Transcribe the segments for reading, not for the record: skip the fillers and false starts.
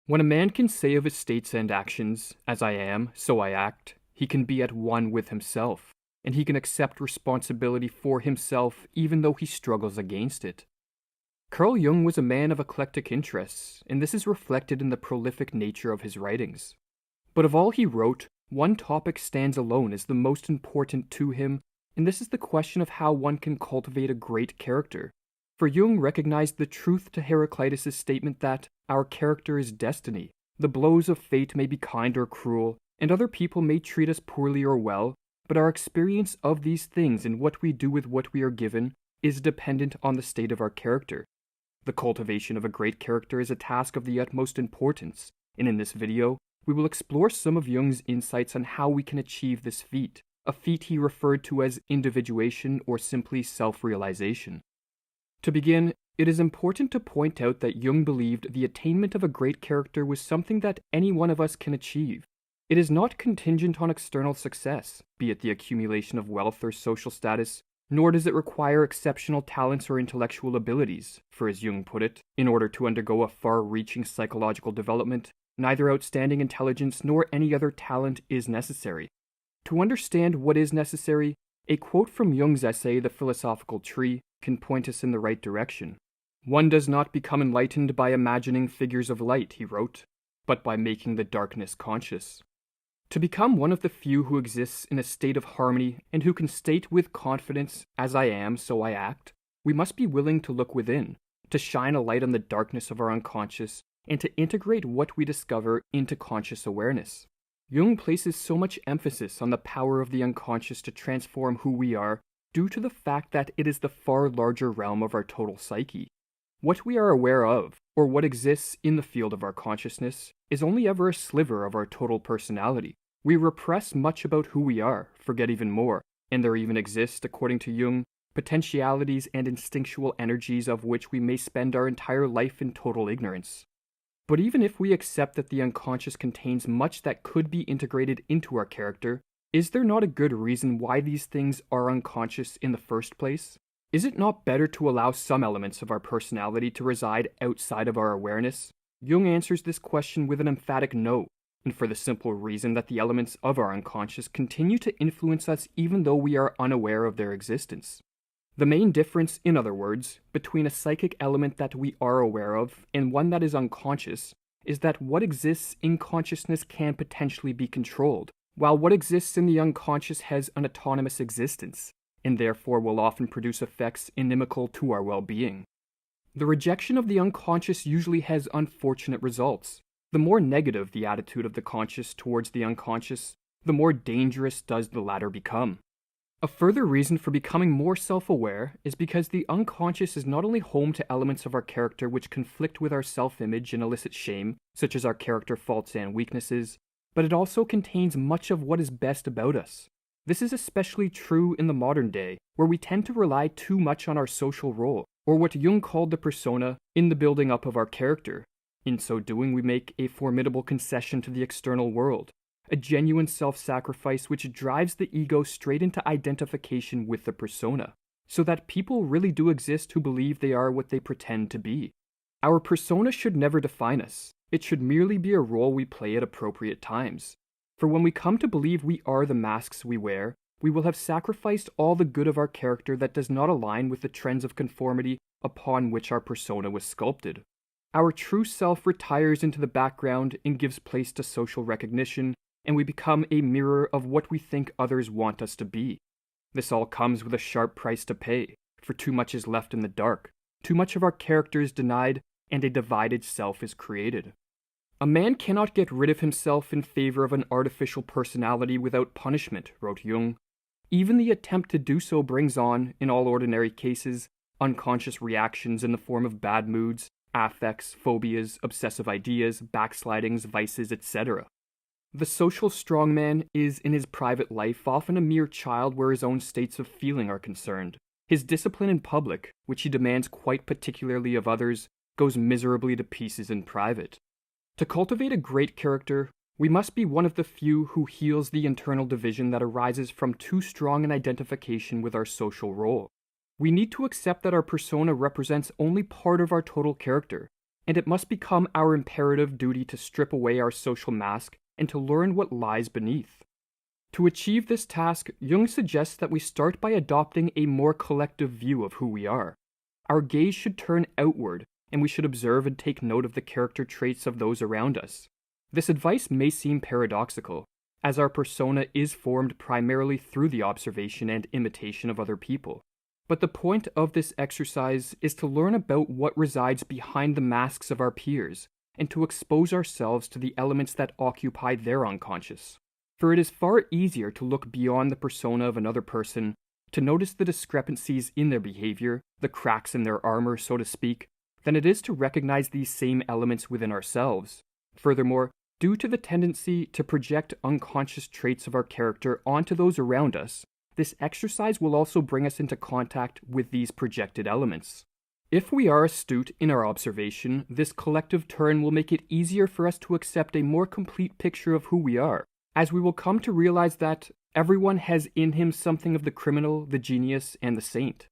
When a man can say of his states and actions, "As I am, so I act," he can be at one with himself, and he can accept responsibility for himself even though he struggles against it. Carl Jung was a man of eclectic interests, and this is reflected in the prolific nature of his writings. But of all he wrote, one topic stands alone as the most important to him, and this is the question of how one can cultivate a great character. For Jung recognized the truth to Heraclitus' statement that our character is destiny. The blows of fate may be kind or cruel, and other people may treat us poorly or well, but our experience of these things and what we do with what we are given is dependent on the state of our character. The cultivation of a great character is a task of the utmost importance, and in this video, we will explore some of Jung's insights on how we can achieve this feat, a feat he referred to as individuation or simply self-realization. To begin, it is important to point out that Jung believed the attainment of a great character was something that any one of us can achieve. It is not contingent on external success, be it the accumulation of wealth or social status, nor does it require exceptional talents or intellectual abilities, for as Jung put it, in order to undergo a far-reaching psychological development, neither outstanding intelligence nor any other talent is necessary. To understand what is necessary, a quote from Jung's essay The Philosophical Tree can point us in the right direction. "One does not become enlightened by imagining figures of light," he wrote, "but by making the darkness conscious." To become one of the few who exists in a state of harmony and who can state with confidence, "As I am, so I act," we must be willing to look within, to shine a light on the darkness of our unconscious, and to integrate what we discover into conscious awareness. Jung places so much emphasis on the power of the unconscious to transform who we are due to the fact that it is the far larger realm of our total psyche. What we are aware of, or what exists in the field of our consciousness, is only ever a sliver of our total personality. We repress much about who we are, forget even more, and there even exist, according to Jung, potentialities and instinctual energies of which we may spend our entire life in total ignorance. But even if we accept that the unconscious contains much that could be integrated into our character, is there not a good reason why these things are unconscious in the first place? Is it not better to allow some elements of our personality to reside outside of our awareness? Jung answers this question with an emphatic no, and for the simple reason that the elements of our unconscious continue to influence us even though we are unaware of their existence. The main difference, in other words, between a psychic element that we are aware of and one that is unconscious is that what exists in consciousness can potentially be controlled, while what exists in the unconscious has an autonomous existence, and therefore will often produce effects inimical to our well-being. The rejection of the unconscious usually has unfortunate results. The more negative the attitude of the conscious towards the unconscious, the more dangerous does the latter become. A further reason for becoming more self-aware is because the unconscious is not only home to elements of our character which conflict with our self-image and elicit shame, such as our character faults and weaknesses, but it also contains much of what is best about us. This is especially true in the modern day, where we tend to rely too much on our social role, or what Jung called the persona, in the building up of our character. In so doing, we make a formidable concession to the external world, a genuine self-sacrifice which drives the ego straight into identification with the persona, so that people really do exist who believe they are what they pretend to be. Our persona should never define us. It should merely be a role we play at appropriate times. For when we come to believe we are the masks we wear, we will have sacrificed all the good of our character that does not align with the trends of conformity upon which our persona was sculpted. Our true self retires into the background and gives place to social recognition, and we become a mirror of what we think others want us to be. This all comes with a sharp price to pay, for too much is left in the dark, too much of our character is denied, and a divided self is created. A man cannot get rid of himself in favor of an artificial personality without punishment, wrote Jung. Even the attempt to do so brings on, in all ordinary cases, unconscious reactions in the form of bad moods, affects, phobias, obsessive ideas, backslidings, vices, etc. The social strongman is, in his private life, often a mere child where his own states of feeling are concerned. His discipline in public, which he demands quite particularly of others, goes miserably to pieces in private. To cultivate a great character, we must be one of the few who heals the internal division that arises from too strong an identification with our social role. We need to accept that our persona represents only part of our total character, and it must become our imperative duty to strip away our social mask and to learn what lies beneath. To achieve this task, Jung suggests that we start by adopting a more collective view of who we are. Our gaze should turn outward, and we should observe and take note of the character traits of those around us. This advice may seem paradoxical, as our persona is formed primarily through the observation and imitation of other people. But the point of this exercise is to learn about what resides behind the masks of our peers, and to expose ourselves to the elements that occupy their unconscious. For it is far easier to look beyond the persona of another person, to notice the discrepancies in their behavior, the cracks in their armor, so to speak, than it is to recognize these same elements within ourselves. Furthermore, due to the tendency to project unconscious traits of our character onto those around us, this exercise will also bring us into contact with these projected elements. If we are astute in our observation, this collective turn will make it easier for us to accept a more complete picture of who we are, as we will come to realize that everyone has in him something of the criminal, the genius, and the saint.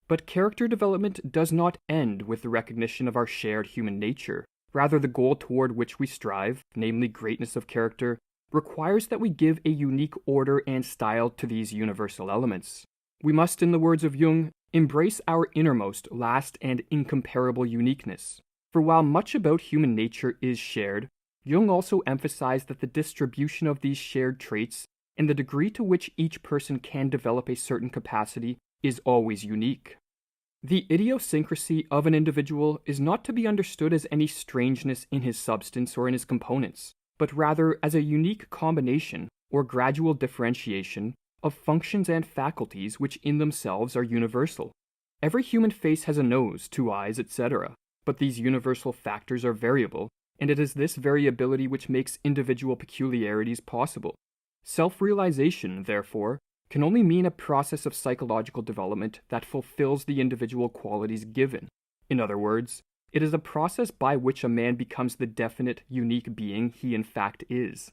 But character development does not end with the recognition of our shared human nature. Rather, the goal toward which we strive, namely greatness of character, requires that we give a unique order and style to these universal elements. We must, in the words of Jung, embrace our innermost, last, and incomparable uniqueness. For while much about human nature is shared, Jung also emphasized that the distribution of these shared traits and the degree to which each person can develop a certain capacity is always unique. The idiosyncrasy of an individual is not to be understood as any strangeness in his substance or in his components, but rather as a unique combination or gradual differentiation of functions and faculties which in themselves are universal. Every human face has a nose, 2 eyes, etc., but these universal factors are variable, and it is this variability which makes individual peculiarities possible. Self-realization, therefore, can only mean a process of psychological development that fulfills the individual qualities given. In other words, it is a process by which a man becomes the definite, unique being he in fact is.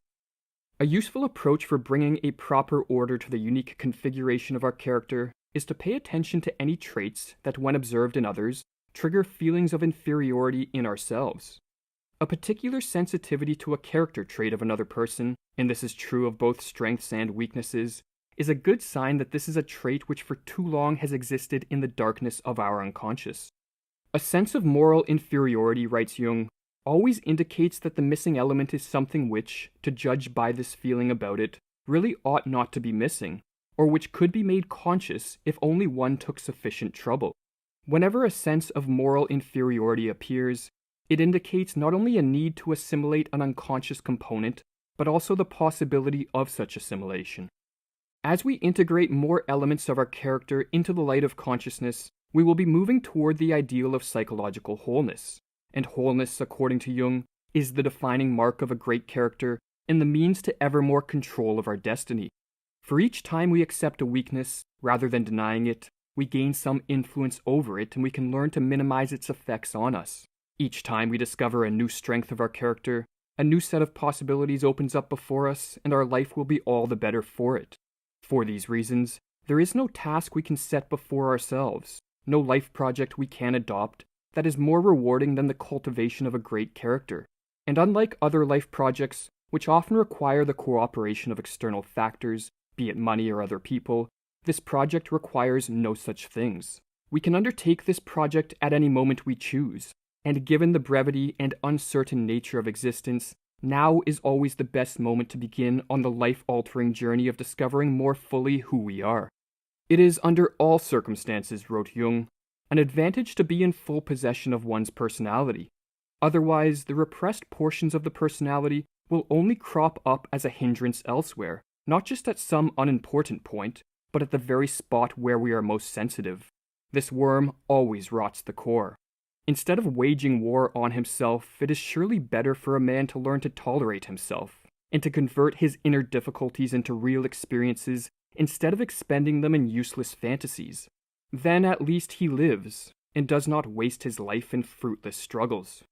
A useful approach for bringing a proper order to the unique configuration of our character is to pay attention to any traits that, when observed in others, trigger feelings of inferiority in ourselves. A particular sensitivity to a character trait of another person, and this is true of both strengths and weaknesses, is a good sign that this is a trait which for too long has existed in the darkness of our unconscious. A sense of moral inferiority, writes Jung, always indicates that the missing element is something which, to judge by this feeling about it, really ought not to be missing, or which could be made conscious if only one took sufficient trouble. Whenever a sense of moral inferiority appears, it indicates not only a need to assimilate an unconscious component, but also the possibility of such assimilation. As we integrate more elements of our character into the light of consciousness, we will be moving toward the ideal of psychological wholeness. And wholeness, according to Jung, is the defining mark of a great character and the means to ever more control of our destiny. For each time we accept a weakness, rather than denying it, we gain some influence over it and we can learn to minimize its effects on us. Each time we discover a new strength of our character, a new set of possibilities opens up before us and our life will be all the better for it. For these reasons, there is no task we can set before ourselves, no life project we can adopt, that is more rewarding than the cultivation of a great character. And unlike other life projects, which often require the cooperation of external factors, be it money or other people, this project requires no such things. We can undertake this project at any moment we choose, and given the brevity and uncertain nature of existence, now is always the best moment to begin on the life-altering journey of discovering more fully who we are. It is under all circumstances, wrote Jung, an advantage to be in full possession of one's personality. Otherwise, the repressed portions of the personality will only crop up as a hindrance elsewhere, not just at some unimportant point, but at the very spot where we are most sensitive. This worm always rots the core. Instead of waging war on himself, it is surely better for a man to learn to tolerate himself, and to convert his inner difficulties into real experiences instead of expending them in useless fantasies. Then at least he lives, and does not waste his life in fruitless struggles.